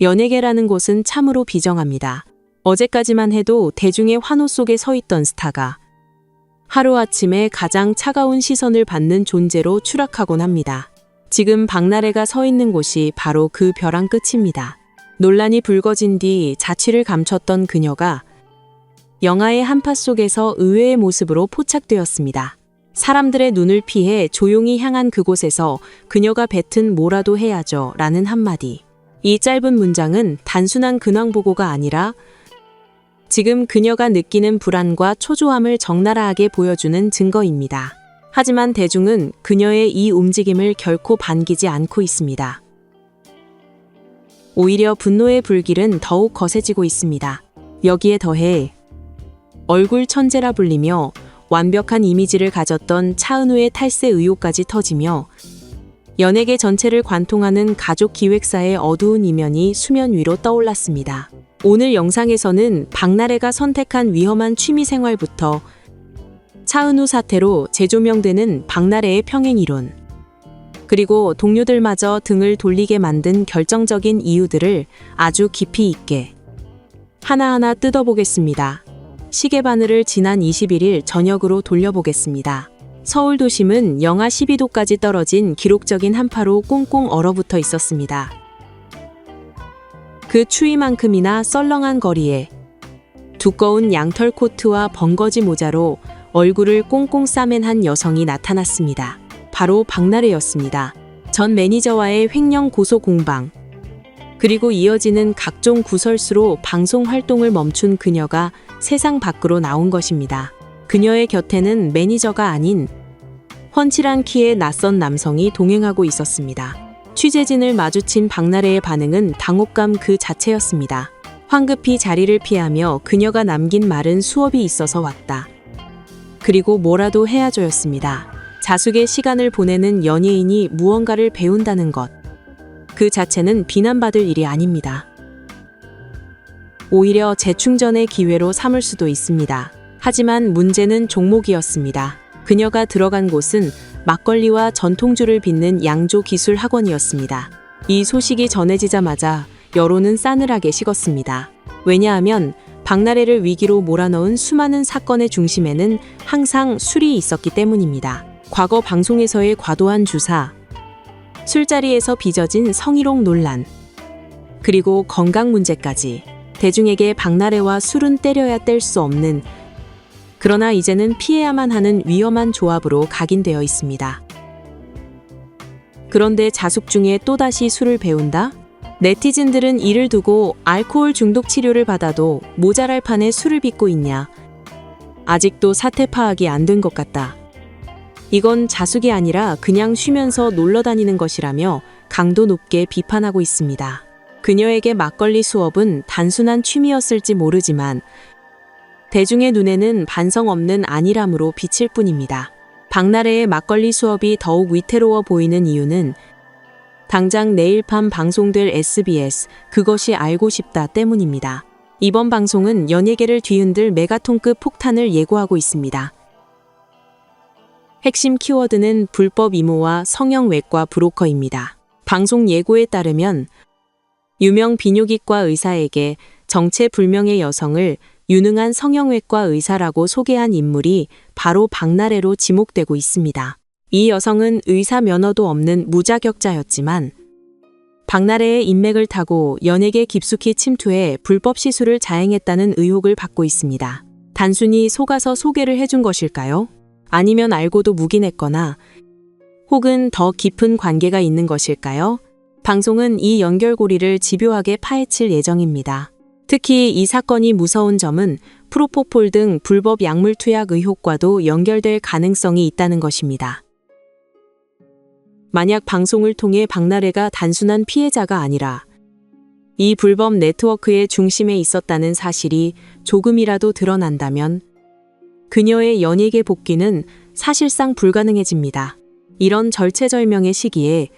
연예계라는 곳은 참으로 비정합니다. 어제까지만 해도 대중의 환호 속에 서 있던 스타가 하루아침에 가장 차가운 시선을 받는 존재로 추락하곤 합니다. 지금 박나래가 서 있는 곳이 바로 그 벼랑 끝입니다. 논란이 불거진 뒤 자취를 감췄던 그녀가 영화의 한파 속에서 의외의 모습으로 포착되었습니다. 사람들의 눈을 피해 조용히 향한 그곳에서 그녀가 뱉은 뭐라도 해야죠 라는 한마디. 이 짧은 문장은 단순한 근황 보고가 아니라 지금 그녀가 느끼는 불안과 초조함을 적나라하게 보여주는 증거입니다. 하지만 대중은 그녀의 이 움직임을 결코 반기지 않고 있습니다. 오히려 분노의 불길은 더욱 거세지고 있습니다. 여기에 더해 얼굴 천재라 불리며 완벽한 이미지를 가졌던 차은우의 탈세 의혹까지 터지며 연예계 전체를 관통하는 가족 기획사의 어두운 이면이 수면 위로 떠올랐습니다. 오늘 영상에서는 박나래가 선택한 위험한 취미생활부터 차은우 사태로 재조명되는 박나래의 평행이론, 그리고 동료들마저 등을 돌리게 만든 결정적인 이유들을 아주 깊이 있게 하나하나 뜯어보겠습니다. 시계바늘을 지난 21일 저녁으로 돌려보겠습니다. 서울 도심은 영하 12도까지 떨어진 기록적인 한파로 꽁꽁 얼어붙어 있었습니다. 그 추위만큼이나 썰렁한 거리에 두꺼운 양털 코트와 번거지 모자로 얼굴을 꽁꽁 싸맨 한 여성이 나타났습니다. 바로 박나래였습니다. 전 매니저와의 횡령 고소 공방, 그리고 이어지는 각종 구설수로 방송 활동을 멈춘 그녀가 세상 밖으로 나온 것입니다. 그녀의 곁에는 매니저가 아닌 훤칠한 키의 낯선 남성이 동행하고 있었습니다. 취재진을 마주친 박나래의 반응은 당혹감 그 자체였습니다. 황급히 자리를 피하며 그녀가 남긴 말은 수업이 있어서 왔다. 그리고 뭐라도 해야죠였습니다. 자숙의 시간을 보내는 연예인이 무언가를 배운다는 것, 그 자체는 비난받을 일이 아닙니다. 오히려 재충전의 기회로 삼을 수도 있습니다. 하지만 문제는 종목이었습니다. 그녀가 들어간 곳은 막걸리와 전통주를 빚는 양조기술학원이었습니다. 이 소식이 전해지자마자 여론은 싸늘하게 식었습니다. 왜냐하면 박나래를 위기로 몰아넣은 수많은 사건의 중심에는 항상 술이 있었기 때문입니다. 과거 방송에서의 과도한 주사, 술자리에서 빚어진 성희롱 논란, 그리고 건강 문제까지 대중에게 박나래와 술은 때려야 뗄 수 없는, 그러나 이제는 피해야만 하는 위험한 조합으로 각인되어 있습니다. 그런데 자숙 중에 또다시 술을 배운다? 네티즌들은 이를 두고 알코올 중독 치료를 받아도 모자랄 판에 술을 빚고 있냐? 아직도 사태 파악이 안 된 것 같다. 이건 자숙이 아니라 그냥 쉬면서 놀러 다니는 것이라며 강도 높게 비판하고 있습니다. 그녀에게 막걸리 수업은 단순한 취미였을지 모르지만 대중의 눈에는 반성 없는 안일함으로 비칠 뿐입니다. 박나래의 막걸리 수업이 더욱 위태로워 보이는 이유는 당장 내일 밤 방송될 SBS 그것이 알고 싶다 때문입니다. 이번 방송은 연예계를 뒤흔들 메가톤급 폭탄을 예고하고 있습니다. 핵심 키워드는 불법 이모와 성형외과 브로커입니다. 방송 예고에 따르면 유명 비뇨기과 의사에게 정체불명의 여성을 유능한 성형외과 의사라고 소개한 인물이 바로 박나래로 지목되고 있습니다. 이 여성은 의사 면허도 없는 무자격자였지만 박나래의 인맥을 타고 연예계 깊숙이 침투해 불법 시술을 자행했다는 의혹을 받고 있습니다. 단순히 속아서 소개를 해준 것일까요? 아니면 알고도 묵인했거나 혹은 더 깊은 관계가 있는 것일까요? 방송은 이 연결고리를 집요하게 파헤칠 예정입니다. 특히 이 사건이 무서운 점은 프로포폴 등 불법 약물 투약 의혹과도 연결될 가능성이 있다는 것입니다. 만약 방송을 통해 박나래가 단순한 피해자가 아니라 이 불법 네트워크의 중심에 있었다는 사실이 조금이라도 드러난다면 그녀의 연예계 복귀는 사실상 불가능해집니다. 이런 절체절명의 시기에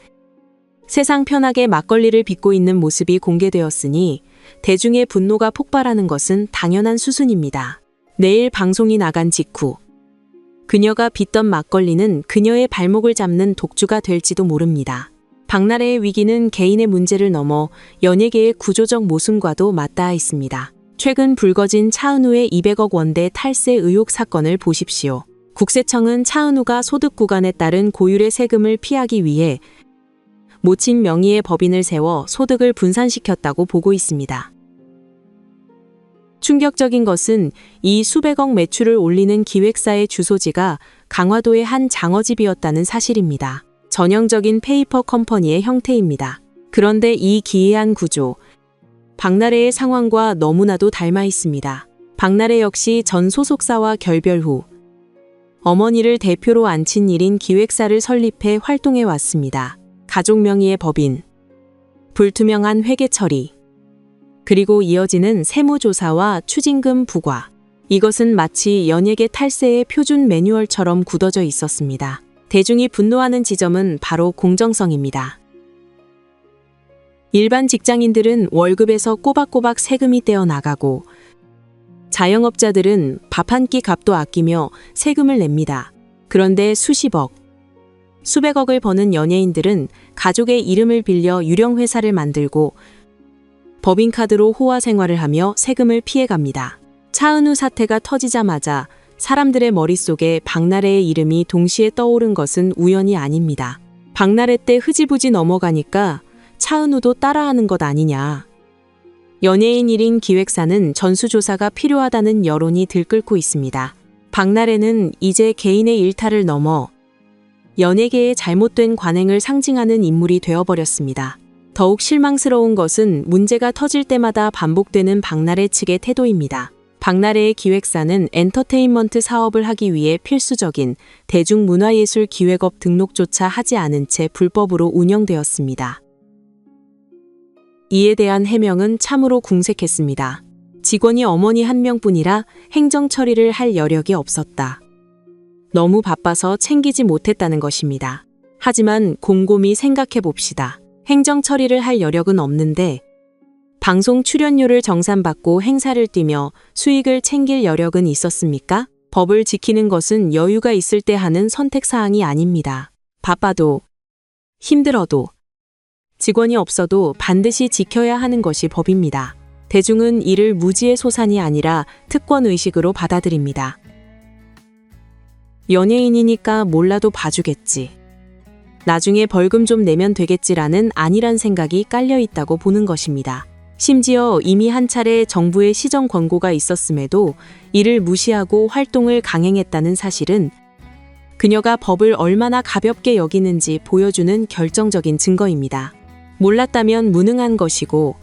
세상 편하게 막걸리를 빚고 있는 모습이 공개되었으니 대중의 분노가 폭발하는 것은 당연한 수순입니다. 내일 방송이 나간 직후 그녀가 빚던 막걸리는 그녀의 발목을 잡는 독주가 될지도 모릅니다. 박나래의 위기는 개인의 문제를 넘어 연예계의 구조적 모순과도 맞닿아 있습니다. 최근 불거진 차은우의 200억 원대 탈세 의혹 사건을 보십시오. 국세청은 차은우가 소득 구간에 따른 고율의 세금을 피하기 위해 모친 명의의 법인을 세워 소득을 분산시켰다고 보고 있습니다. 충격적인 것은 이 수백억 매출을 올리는 기획사의 주소지가 강화도의 한 장어집이었다는 사실입니다. 전형적인 페이퍼 컴퍼니의 형태입니다. 그런데 이 기이한 구조, 박나래의 상황과 너무나도 닮아 있습니다. 박나래 역시 전 소속사와 결별 후 어머니를 대표로 앉힌 1인 기획사를 설립해 활동해 왔습니다. 가족 명의의 법인, 불투명한 회계 처리, 그리고 이어지는 세무조사와 추징금 부과. 이것은 마치 연예계 탈세의 표준 매뉴얼처럼 굳어져 있었습니다. 대중이 분노하는 지점은 바로 공정성입니다. 일반 직장인들은 월급에서 꼬박꼬박 세금이 떼어나가고 자영업자들은 밥 한 끼 값도 아끼며 세금을 냅니다. 그런데 수십억, 수백억을 버는 연예인들은 가족의 이름을 빌려 유령회사를 만들고 법인카드로 호화 생활을 하며 세금을 피해갑니다. 차은우 사태가 터지자마자 사람들의 머릿속에 박나래의 이름이 동시에 떠오른 것은 우연이 아닙니다. 박나래 때 흐지부지 넘어가니까 차은우도 따라하는 것 아니냐. 연예인 1인 기획사는 전수조사가 필요하다는 여론이 들끓고 있습니다. 박나래는 이제 개인의 일탈을 넘어 연예계의 잘못된 관행을 상징하는 인물이 되어버렸습니다. 더욱 실망스러운 것은 문제가 터질 때마다 반복되는 박나래 측의 태도입니다. 박나래의 기획사는 엔터테인먼트 사업을 하기 위해 필수적인 대중문화예술 기획업 등록조차 하지 않은 채 불법으로 운영되었습니다. 이에 대한 해명은 참으로 궁색했습니다. 직원이 어머니 한 명뿐이라 행정 처리를 할 여력이 없었다. 너무 바빠서 챙기지 못했다는 것입니다. 하지만 곰곰이 생각해 봅시다. 행정 처리를 할 여력은 없는데 방송 출연료를 정산받고 행사를 뛰며 수익을 챙길 여력은 있었습니까? 법을 지키는 것은 여유가 있을 때 하는 선택사항이 아닙니다. 바빠도 힘들어도 직원이 없어도 반드시 지켜야 하는 것이 법입니다. 대중은 이를 무지의 소산이 아니라 특권의식으로 받아들입니다. 연예인이니까 몰라도 봐주겠지. 나중에 벌금 좀 내면 되겠지라는 안일한 생각이 깔려 있다고 보는 것입니다. 심지어 이미 한 차례 정부의 시정 권고가 있었음에도 이를 무시하고 활동을 강행했다는 사실은 그녀가 법을 얼마나 가볍게 여기는지 보여주는 결정적인 증거입니다. 몰랐다면 무능한 것이고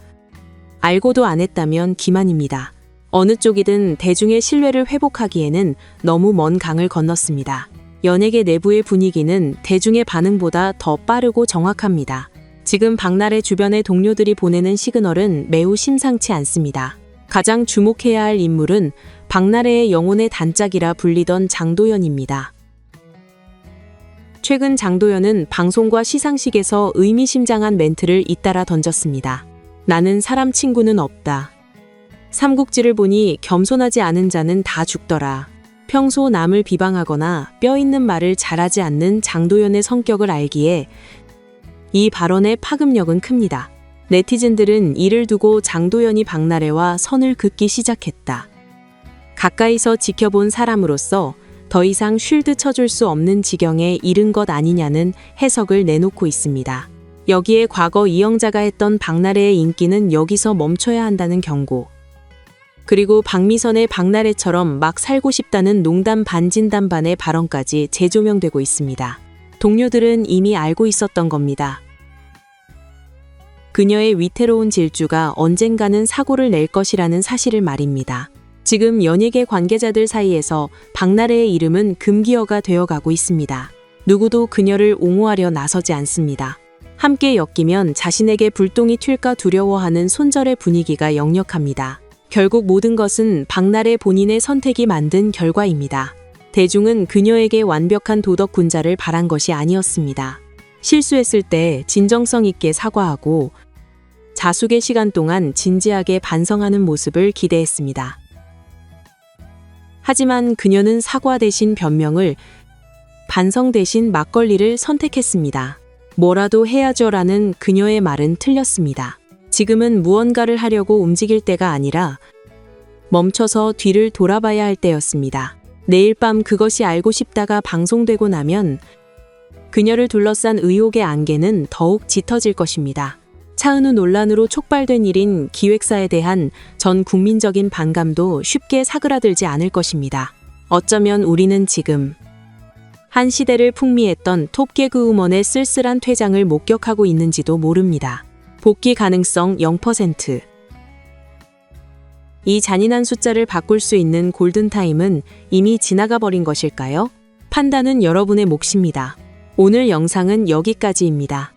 알고도 안 했다면 기만입니다. 어느 쪽이든 대중의 신뢰를 회복하기에는 너무 먼 강을 건넜습니다. 연예계 내부의 분위기는 대중의 반응보다 더 빠르고 정확합니다. 지금 박나래 주변의 동료들이 보내는 시그널은 매우 심상치 않습니다. 가장 주목해야 할 인물은 박나래의 영혼의 단짝이라 불리던 장도연입니다. 최근 장도연은 방송과 시상식에서 의미심장한 멘트를 잇따라 던졌습니다. 나는 사람 친구는 없다. 삼국지를 보니 겸손하지 않은 자는 다 죽더라. 평소 남을 비방하거나 뼈 있는 말을 잘하지 않는 장도연의 성격을 알기에 이 발언의 파급력은 큽니다. 네티즌들은 이를 두고 장도연이 박나래와 선을 긋기 시작했다. 가까이서 지켜본 사람으로서 더 이상 쉴드 쳐줄 수 없는 지경에 이른 것 아니냐는 해석을 내놓고 있습니다. 여기에 과거 이영자가 했던 박나래의 인기는 여기서 멈춰야 한다는 경고. 그리고 박미선의 박나래처럼 막 살고 싶다는 농담 반 진담 반의 발언까지 재조명되고 있습니다. 동료들은 이미 알고 있었던 겁니다. 그녀의 위태로운 질주가 언젠가는 사고를 낼 것이라는 사실을 말입니다. 지금 연예계 관계자들 사이에서 박나래의 이름은 금기어가 되어가고 있습니다. 누구도 그녀를 옹호하려 나서지 않습니다. 함께 엮이면 자신에게 불똥이 튈까 두려워하는 손절의 분위기가 역력합니다. 결국 모든 것은 박나래 본인의 선택이 만든 결과입니다. 대중은 그녀에게 완벽한 도덕 군자를 바란 것이 아니었습니다. 실수했을 때 진정성 있게 사과하고 자숙의 시간 동안 진지하게 반성하는 모습을 기대했습니다. 하지만 그녀는 사과 대신 변명을, 반성 대신 막걸리를 선택했습니다. 뭐라도 해야죠라는 그녀의 말은 틀렸습니다. 지금은 무언가를 하려고 움직일 때가 아니라 멈춰서 뒤를 돌아봐야 할 때였습니다. 내일 밤 그것이 알고 싶다가 방송되고 나면 그녀를 둘러싼 의혹의 안개는 더욱 짙어질 것입니다. 차은우 논란으로 촉발된 일인 기획사에 대한 전 국민적인 반감도 쉽게 사그라들지 않을 것입니다. 어쩌면 우리는 지금 한 시대를 풍미했던 톱개그우먼의 쓸쓸한 퇴장을 목격하고 있는지도 모릅니다. 복귀 가능성 0%. 이 잔인한 숫자를 바꿀 수 있는 골든타임은 이미 지나가 버린 것일까요? 판단은 여러분의 몫입니다. 오늘 영상은 여기까지입니다.